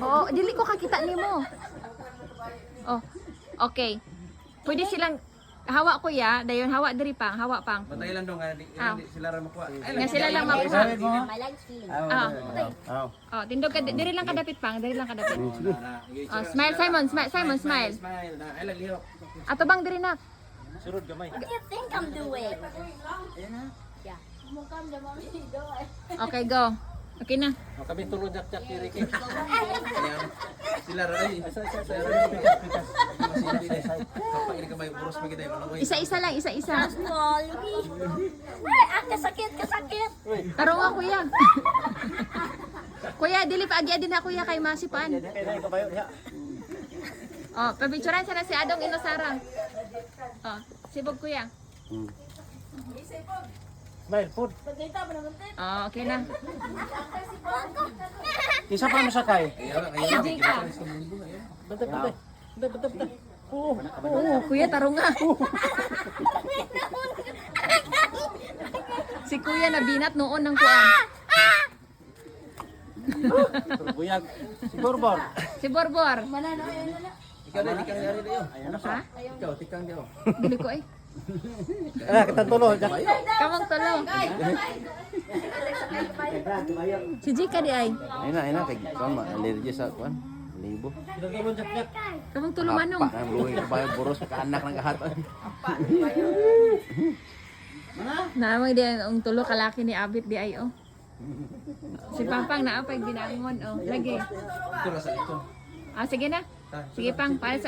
Oo, dili ko kakita nimo. Oh, okay. Pwede silang hawa kuya, dayon hawa diri pang, hawa pang. Patay lang dong, hindi sila rin makuha. Nga sila lang makuha. Ah. Oh. Oh, tindog ka diri lang kadapit pang, diri lang kadapit. Oh, smile Simon, Simon smile. Smile na, ay lagliho. Ato bang diri na? Surod gamay. What do you think I'm doing? Okay, go. Okay na. Kami tulog jak-jak kiri kay. Sila rin. Kapag ini kamay buros magitay manoy. Isa-isa lang, isa-isa. Small. Ay, kasakit, kasakit. Taro nga kuya. Kuya, dili pa agi din na kuya kay masipan. Oh, pabicturan sana si Adong Inosara. Oh, sibog kuya. Smile, food. Oh, okay na. Isa pa masakay. Si Jika. Oo, kuya, taro nga. Si kuya nabinat noon ng kuan. Buyag. Si Borbor. Si Borbor. Ikaw na tikang yari dayo. Ha? Ikaw tikang dayo. Dili ko eh. Kita tulo. Kamang tulo. Si Jika di ay. Ayun na, kay kuan allergy sa kuan. Libo. Kamang tulo manong. Ang buhay ka ba boros ka anak ng kahat. Naamang di ang tulo kalaki ni Abit di ay oh. Si Pampang naapay ginangon oh. Lagi. Ito ra sa ito. Ah sige na. Sige pang para sa